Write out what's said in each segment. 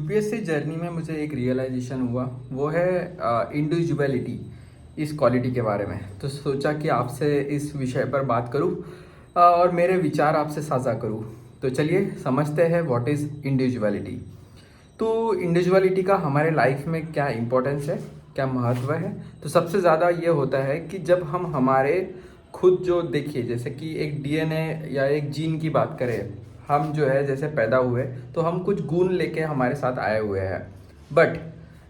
UPSC journey में मुझे एक रियलाइजेशन हुआ, वो है इंडिविजुअलिटी, इस क्वालिटी के बारे में। तो सोचा कि आपसे इस विषय पर बात करूं और मेरे विचार आपसे साझा करूं। तो चलिए समझते हैं व्हाट इज़ इंडिविजुअलिटी। तो इंडिविजुअलिटी का हमारे लाइफ में क्या इम्पोर्टेंस है, क्या महत्व है। तो सबसे ज़्यादा ये होता है कि जब हम हमारे खुद जो देखिए, जैसे कि एक डीएनए या एक जीन की बात करें, हम जो है जैसे पैदा हुए तो हम कुछ गुण लेके हमारे साथ आए हुए हैं। बट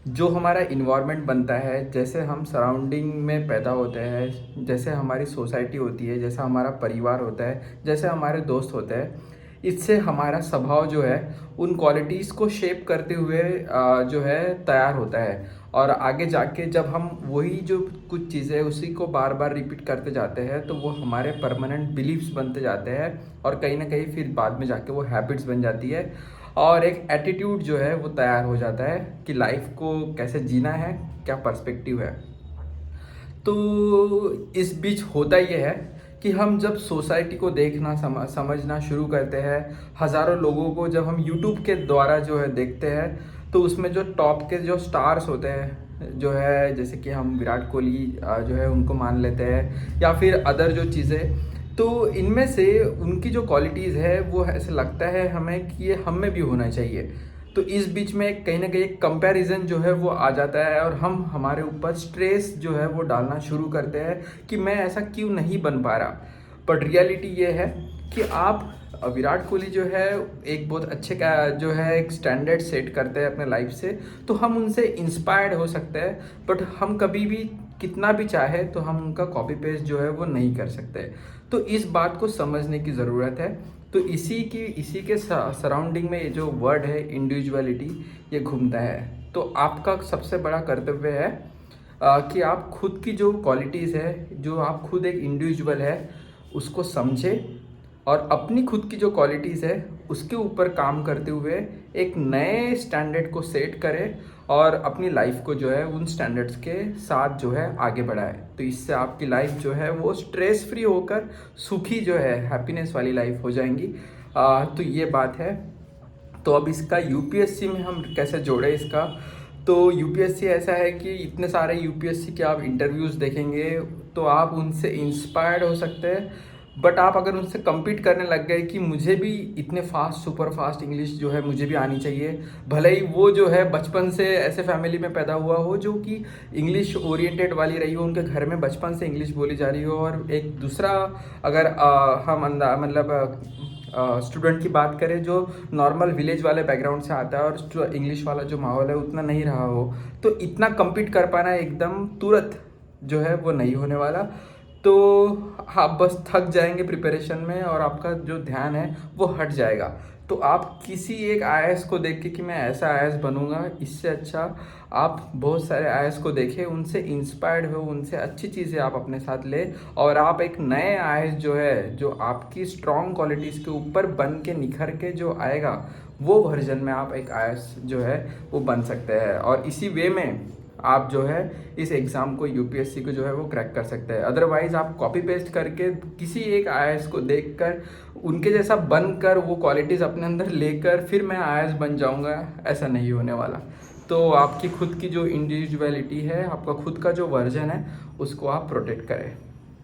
जो हमारा इन्वायरमेंट बनता है, जैसे हम सराउंडिंग में पैदा होते हैं, जैसे हमारी सोसाइटी होती है, जैसा हमारा परिवार होता है, जैसे हमारे दोस्त होते हैं, इससे हमारा स्वभाव जो है उन क्वालिटीज़ को शेप करते हुए जो है तैयार होता है। और आगे जाके जब हम वही जो कुछ चीज़ें उसी को बार बार रिपीट करते जाते हैं तो वो हमारे परमानेंट बिलीव्स बनते जाते हैं और कहीं ना कहीं फिर बाद में जाके वो हैबिट्स बन जाती है और एक एटीट्यूड जो है वो तैयार हो जाता है कि लाइफ को कैसे जीना है, क्या पर्सपेक्टिव है। तो इस बीच होता ये है कि हम जब सोसाइटी को देखना समझना शुरू करते हैं, हज़ारों लोगों को जब हम यूट्यूब के द्वारा जो है देखते हैं, तो उसमें जो टॉप के जो स्टार्स होते हैं, जो है जैसे कि हम विराट कोहली जो है उनको मान लेते हैं या फिर अदर जो चीज़ें, तो इनमें से उनकी जो क्वालिटीज़ है वो ऐसे लगता है हमें कि ये हम में भी होना चाहिए। तो इस बीच में कहीं ना कहीं एक कंपैरिजन जो है वो आ जाता है और हम हमारे ऊपर स्ट्रेस जो है वो डालना शुरू करते हैं कि मैं ऐसा क्यों नहीं बन पा रहा। बट रियलिटी ये है कि आप विराट कोहली जो है एक बहुत अच्छे का जो है एक स्टैंडर्ड सेट करते हैं अपने लाइफ से, तो हम उनसे इंस्पायर्ड हो सकते हैं। बट हम कभी भी कितना भी चाहे तो हम उनका कॉपी पेस्ट जो है वो नहीं कर सकते। तो इस बात को समझने की ज़रूरत है। तो इसी के सराउंडिंग में ये जो वर्ड है इंडिविजुअलिटी, ये घूमता है। तो आपका सबसे बड़ा कर्तव्य है कि आप खुद की जो क्वालिटीज़ है, जो आप खुद एक इंडिविजुअल है, उसको समझें और अपनी खुद की जो क्वालिटीज़ है उसके ऊपर काम करते हुए एक नए स्टैंडर्ड को सेट करें और अपनी लाइफ को जो है उन स्टैंडर्ड्स के साथ जो है आगे बढ़ाएं। तो इससे आपकी लाइफ जो है वो स्ट्रेस फ्री होकर सुखी जो है हैप्पीनेस वाली लाइफ हो जाएंगी। तो ये बात है। तो अब इसका यूपीएससी में हम कैसे जोड़ें इसका। तो यूपीएससी ऐसा है कि इतने सारे यूपीएससी के आप इंटरव्यूज़ देखेंगे तो आप उनसे इंस्पायर्ड हो सकते हैं। बट आप अगर उनसे कम्पीट करने लग गए कि मुझे भी इतने फास्ट सुपर फास्ट इंग्लिश जो है मुझे भी आनी चाहिए, भले ही वो जो है बचपन से ऐसे फैमिली में पैदा हुआ हो जो कि इंग्लिश ओरिएंटेड वाली रही हो, उनके घर में बचपन से इंग्लिश बोली जा रही हो, और एक दूसरा अगर हम मतलब स्टूडेंट की बात करें जो नॉर्मल विलेज वाले बैकग्राउंड से आता है और जो इंग्लिश वाला जो माहौल है उतना नहीं रहा हो, तो इतना कम्पीट कर पाना एकदम तुरंत जो है वो नहीं होने वाला। तो आप बस थक जाएंगे प्रिपरेशन में और आपका जो ध्यान है वो हट जाएगा। तो आप किसी एक आईएएस को देख के कि मैं ऐसा आईएएस बनूंगा, इससे अच्छा आप बहुत सारे आईएएस को देखें, उनसे इंस्पायर्ड हो, उनसे अच्छी चीज़ें आप अपने साथ ले और आप एक नए आईएएस जो है, जो आपकी स्ट्रॉन्ग क्वालिटीज़ के ऊपर बन के निखर के जो आएगा, वो वर्जन में आप एक आईएएस जो है वो बन सकते हैं। और इसी वे में आप जो है इस एग्ज़ाम को यूपीएससी को जो है वो क्रैक कर सकते हैं। अदरवाइज़ आप कॉपी पेस्ट करके किसी एक आईएएस को देखकर उनके जैसा बनकर वो क्वालिटीज़ अपने अंदर लेकर फिर मैं आईएएस बन जाऊंगा, ऐसा नहीं होने वाला। तो आपकी खुद की जो इंडिविजुअलिटी है, आपका खुद का जो वर्जन है, उसको आप प्रोटेक्ट करें।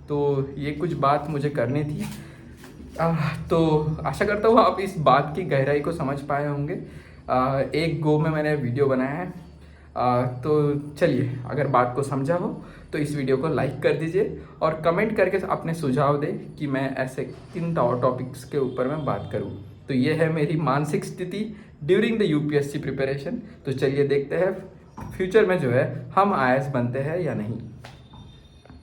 तो ये कुछ बात मुझे करनी थी। तो आशा करता हूँ आप इस बात की गहराई को समझ पाए होंगे। एक गो में मैंने वीडियो बनाया है। तो चलिए, अगर बात को समझा हो तो इस वीडियो को लाइक कर दीजिए और कमेंट करके अपने सुझाव दें कि मैं ऐसे किन टॉपिक्स के ऊपर मैं बात करूं। तो ये है मेरी मानसिक स्थिति ड्यूरिंग द यूपीएससी प्रिपरेशन। तो चलिए देखते हैं फ्यूचर में जो है हम आईएएस बनते हैं या नहीं।